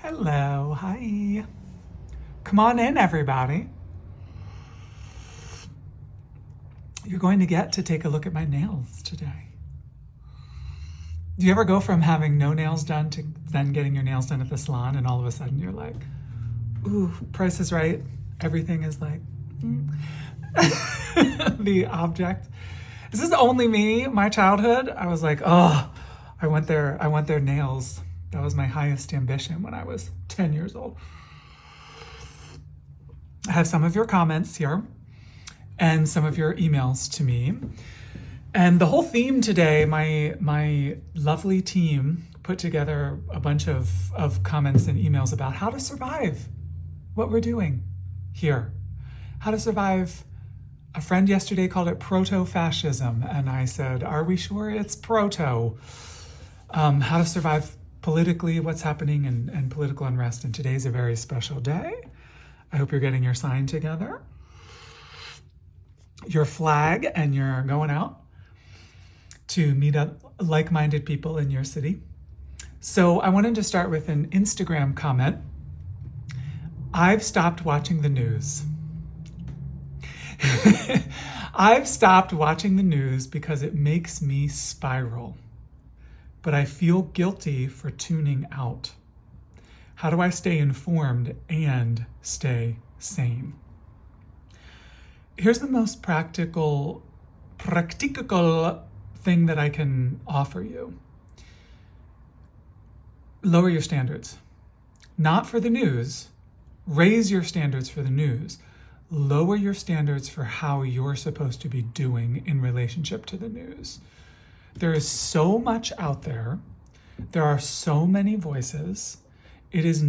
Hello, hi. Come on in, everybody. You're going to get to take a look at my nails today. Do you ever go from having no nails done to then getting your nails done at the salon and all of a sudden you're like, ooh, price is right. Everything is like, the object. Is this only me? My childhood? I was like, oh, I want their nails. That was my highest ambition when I was 10 years old. I have some of your comments here and some of your emails to me. And the whole theme today, my lovely team put together a bunch of comments and emails about how to survive what we're doing here. How to survive. A friend yesterday called it proto-fascism, and I said, are we sure it's proto? How to survive politically, what's happening, and political unrest. And today's a very special day. I hope you're getting your sign together, your flag, and you're going out to meet up like-minded people in your city. So I wanted to start with an Instagram comment. I've stopped watching the news. I've stopped watching the news because it makes me spiral. But I feel guilty for tuning out. How do I stay informed and stay sane? Here's the most practical thing that I can offer you. Lower your standards. Not for the news. Raise your standards for the news. Lower your standards for how you're supposed to be doing in relationship to the news. There is so much out there. There are so many voices. It is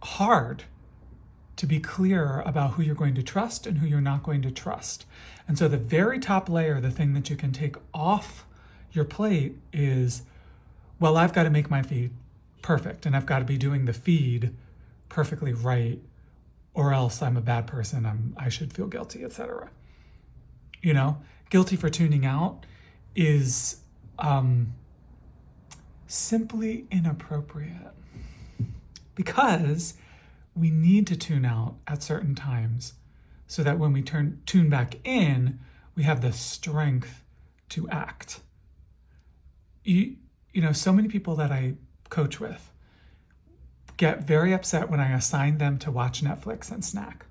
hard to be clear about who you're going to trust and who you're not going to trust. And so the very top layer, the thing that you can take off your plate is, well, I've got to make my feed perfect and I've got to be doing the feed perfectly right, or else I'm a bad person, I should feel guilty, etc. You know, guilty for tuning out is simply inappropriate, because we need to tune out at certain times so that when we tune back in, we have the strength to act. You know, so many people that I coach with get very upset when I assign them to watch Netflix and snack.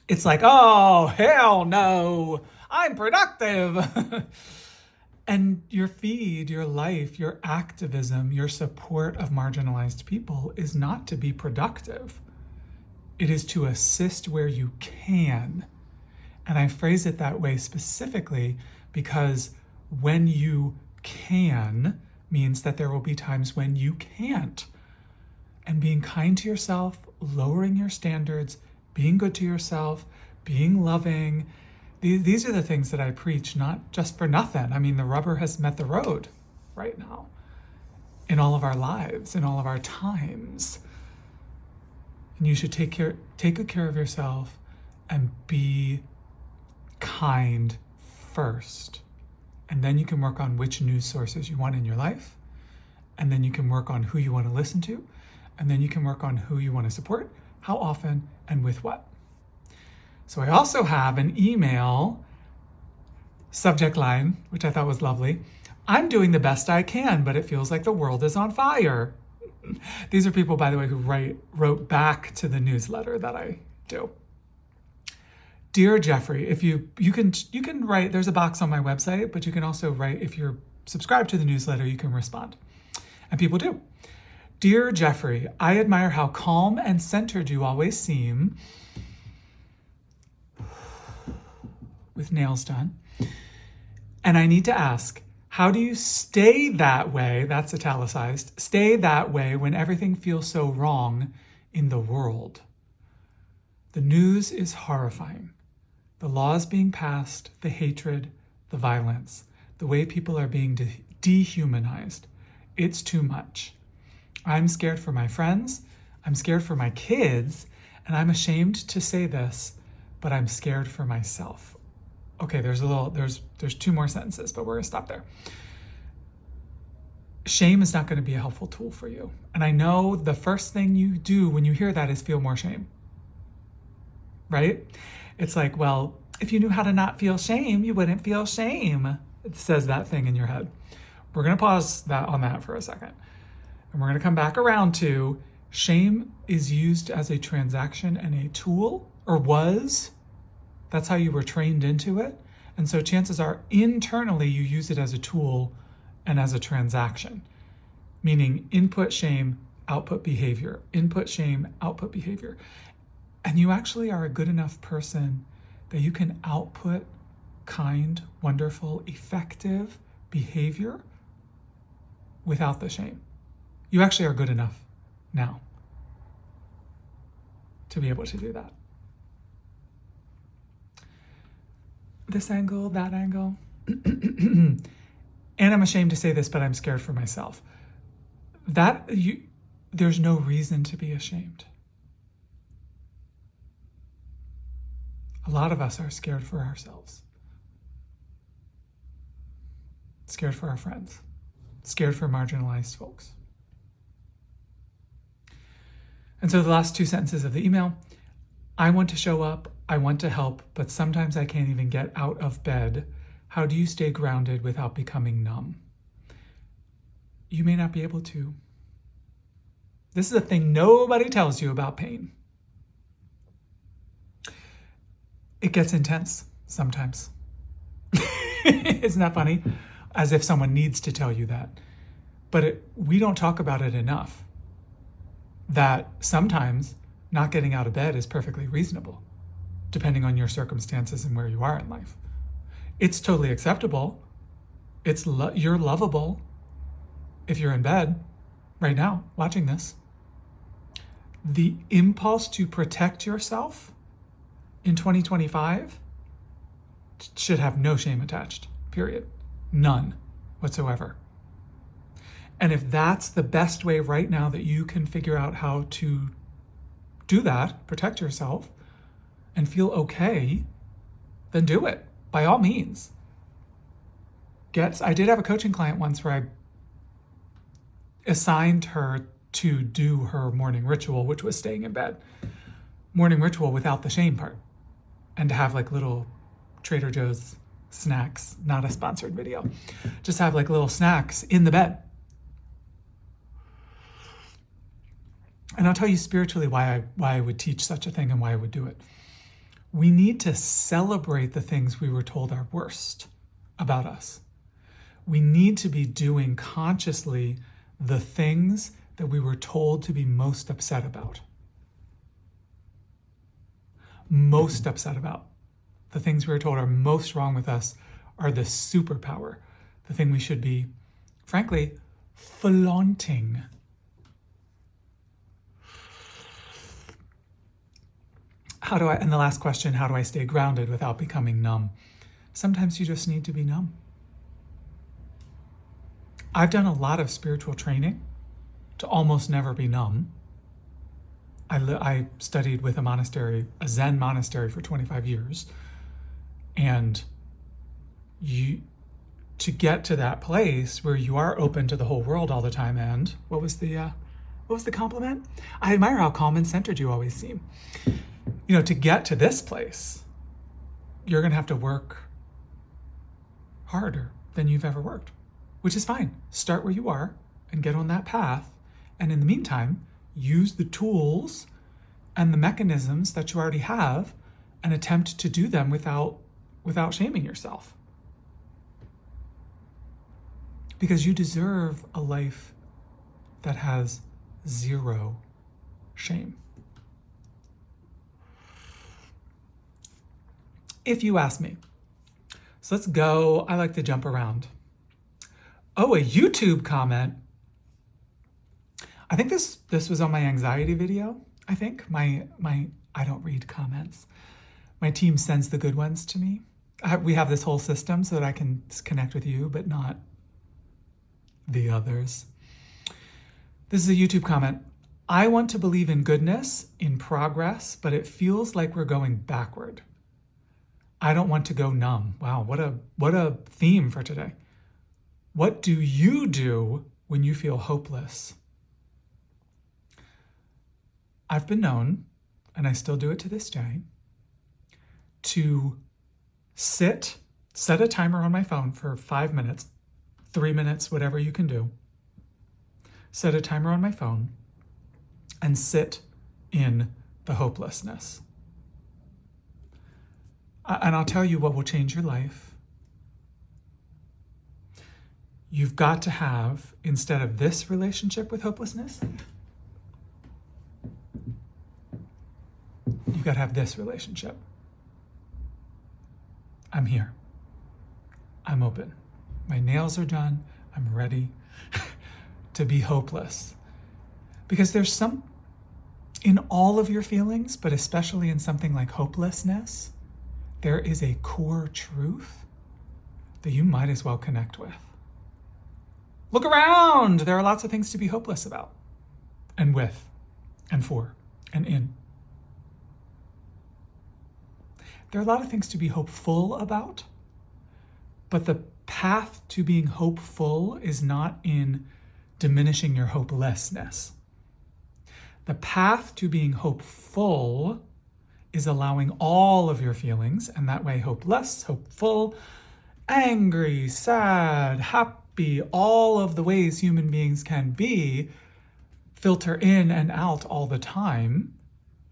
It's like, oh, hell no, I'm productive. And your feed, your life, your activism, your support of marginalized people is not to be productive. It is to assist where you can. And I phrase it that way specifically because when you can means that there will be times when you can't. And being kind to yourself, lowering your standards, being good to yourself, being loving, these are the things that I preach, not just for nothing. I mean, the rubber has met the road right now in all of our lives, in all of our times. And you should take good care of yourself and be kind first. And then you can work on which news sources you want in your life. And then you can work on who you want to listen to. And then you can work on who you want to support, how often, and with what. So I also have an email subject line, which I thought was lovely. I'm doing the best I can, but it feels like the world is on fire. These are people, by the way, who wrote back to the newsletter that I do. Dear Jeffrey, if you can write, there's a box on my website, but you can also write, if you're subscribed to the newsletter, you can respond. And people do. Dear Jeffrey, I admire how calm and centered you always seem, with nails done. And I need to ask, how do you stay that way, that's italicized, stay that way when everything feels so wrong in the world? The news is horrifying. The laws being passed, the hatred, the violence, the way people are being dehumanized. It's too much. I'm scared for my friends, I'm scared for my kids, and I'm ashamed to say this, but I'm scared for myself. Okay, there's two more sentences, but we're gonna stop there. shame is not going to be a helpful tool for you. And I know the first thing you do when you hear that is feel more shame, right? It's like, well, if you knew how to not feel shame, you wouldn't feel shame. It says that thing in your head. We're going to pause on that for a second. And we're going to come back around to shame is used as a transaction and a tool, or was. That's how you were trained into it. And so chances are internally you use it as a tool and as a transaction, meaning input shame, output behavior, input shame, output behavior. And you actually are a good enough person that you can output kind, wonderful, effective behavior without the shame. You actually are good enough now to be able to do that. This angle, that angle. And I'm ashamed to say this, but I'm scared for myself. There's no reason to be ashamed. A lot of us are scared for ourselves. Scared for our friends. Scared for marginalized folks. And so the last two sentences of the email, I want to show up, I want to help, but sometimes I can't even get out of bed. How do you stay grounded without becoming numb? You may not be able to. This is a thing nobody tells you about pain. It gets intense sometimes. Isn't that funny? As if someone needs to tell you that. But we don't talk about it enough. That sometimes not getting out of bed is perfectly reasonable, depending on your circumstances and where you are in life. It's totally acceptable. You're lovable if you're in bed right now watching this. The impulse to protect yourself in 2025 should have no shame attached, period. None whatsoever. And if that's the best way right now that you can figure out how to do that, protect yourself, and feel okay, then do it, by all means. I did have a coaching client once where I assigned her to do her morning ritual, which was staying in bed. Morning ritual without the shame part. And to have like little Trader Joe's snacks, not a sponsored video. Just have like little snacks in the bed. And I'll tell you spiritually why I would teach such a thing and why I would do it. We need to celebrate the things we were told are worst about us. We need to be doing consciously the things that we were told to be most upset about. Most upset about. The things we were told are most wrong with us are the superpower, the thing we should be, frankly, flaunting. And the last question, how do I stay grounded without becoming numb? Sometimes you just need to be numb. I've done a lot of spiritual training to almost never be numb. I studied with a Zen monastery for 25 years. And to get to that place where you are open to the whole world all the time, and what was the compliment? I admire how calm and centered you always seem. To get to this place, you're going to have to work harder than you've ever worked, which is fine. Start where you are and get on that path. And in the meantime, use the tools and the mechanisms that you already have and attempt to do them without shaming yourself. Because you deserve a life that has zero shame. If you ask me. So let's go. I like to jump around. Oh, a YouTube comment. I think this was on my anxiety video. I think I don't read comments. My team sends the good ones to me. We have this whole system so that I can connect with you, but not the others. This is a YouTube comment. I want to believe in goodness, in progress, but it feels like we're going backward. I don't want to go numb. Wow, what a theme for today. What do you do when you feel hopeless, I've been known, and I still do it to this day, to set a timer on my phone for 5 minutes, 3 minutes, whatever you can do. Set a timer on my phone and sit in the hopelessness. And I'll tell you what will change your life. You've got to have, instead of this relationship with hopelessness, you've got to have this relationship. I'm here. I'm open. My nails are done. I'm ready to be hopeless. Because there's some, in all of your feelings, but especially in something like hopelessness, there is a core truth that you might as well connect with. Look around. There are lots of things to be hopeless about, and with, and for, and in. There are a lot of things to be hopeful about, but the path to being hopeful is not in diminishing your hopelessness. The path to being hopeful is allowing all of your feelings, and that way hopeless, hopeful, angry, sad, happy, all of the ways human beings can be, filter in and out all the time,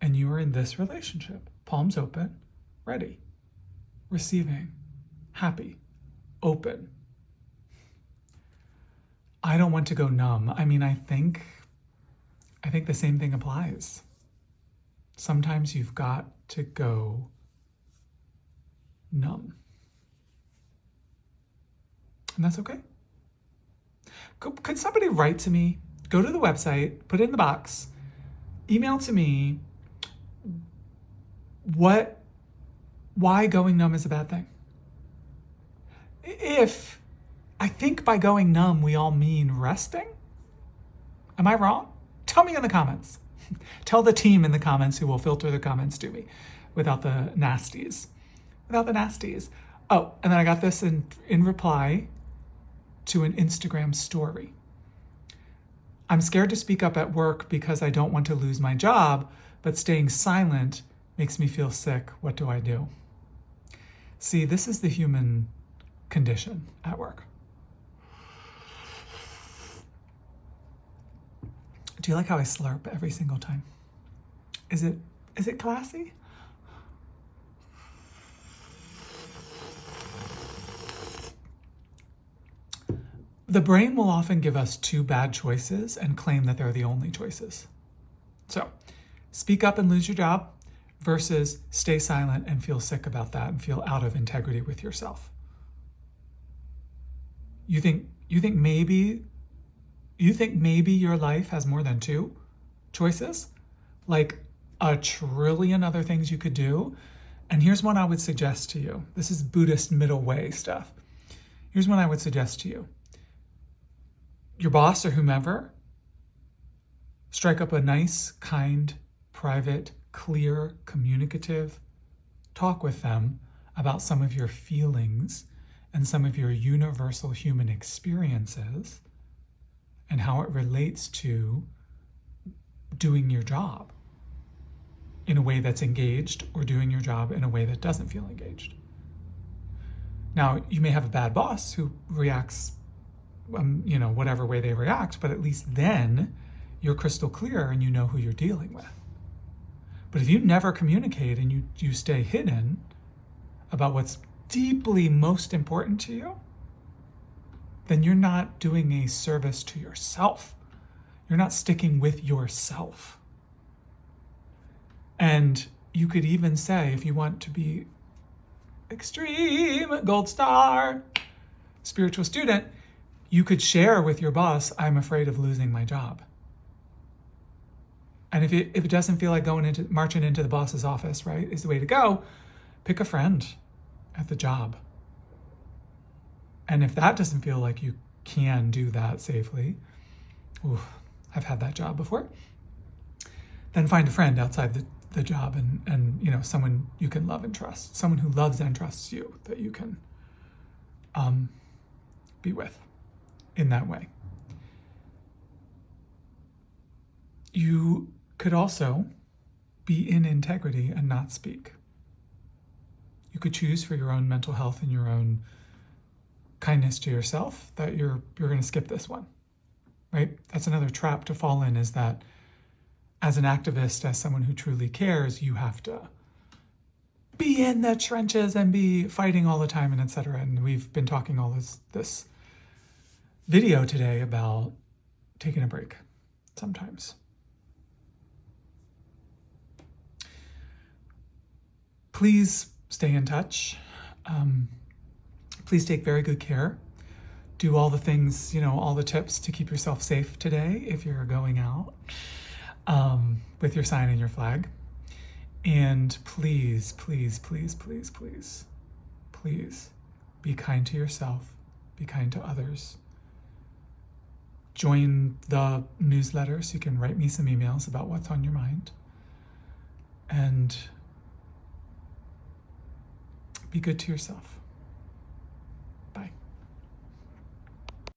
and you are in this relationship. Palms open, ready, receiving, happy, open. I don't want to go numb. I mean, I think the same thing applies. Sometimes you've got to go numb. And that's okay. Could somebody write to me, go to the website, put it in the box, email to me why going numb is a bad thing? If I think by going numb, we all mean resting. Am I wrong? Tell me in the comments. Tell the team in the comments who will filter the comments to me without the nasties. Oh, and then I got this in reply to an Instagram story. I'm scared to speak up at work because I don't want to lose my job, but staying silent makes me feel sick. What do I do? See, this is the human condition at work. Do you like how I slurp every single time? Is it classy? The brain will often give us two bad choices and claim that they're the only choices. So, speak up and lose your job versus stay silent and feel sick about that and feel out of integrity with yourself. You think maybe your life has more than two choices? Like a trillion other things you could do? And here's one I would suggest to you. This is Buddhist middle way stuff. Here's one I would suggest to you. Your boss or whomever, strike up a nice, kind, private, clear, communicative talk with them about some of your feelings and some of your universal human experiences and how it relates to doing your job in a way that's engaged or doing your job in a way that doesn't feel engaged. Now, you may have a bad boss who reacts whatever way they react, but at least then you're crystal clear and you know who you're dealing with. But if you never communicate and you stay hidden about what's deeply most important to you, then you're not doing a service to yourself. You're not sticking with yourself. And you could even say, if you want to be extreme, gold star, spiritual student, you could share with your boss, I'm afraid of losing my job. And if it doesn't feel like marching into the boss's office, right, is the way to go, pick a friend at the job. And if that doesn't feel like you can do that safely, I've had that job before, then find a friend outside the job and someone you can love and trust, someone who loves and trusts you that you can be with in that way. You could also be in integrity and not speak. You could choose for your own mental health and your own kindness to yourself that you're going to skip this one, right? That's another trap to fall in, is that as an activist, as someone who truly cares, you have to be in the trenches and be fighting all the time and etc. And we've been talking all this video today about taking a break sometimes. Please stay in touch. Please take very good care. Do all the things, all the tips to keep yourself safe today if you're going out with your sign and your flag. And please, please, please, please, please, please be kind to yourself, be kind to others. Join the newsletter so you can write me some emails about what's on your mind. And be good to yourself.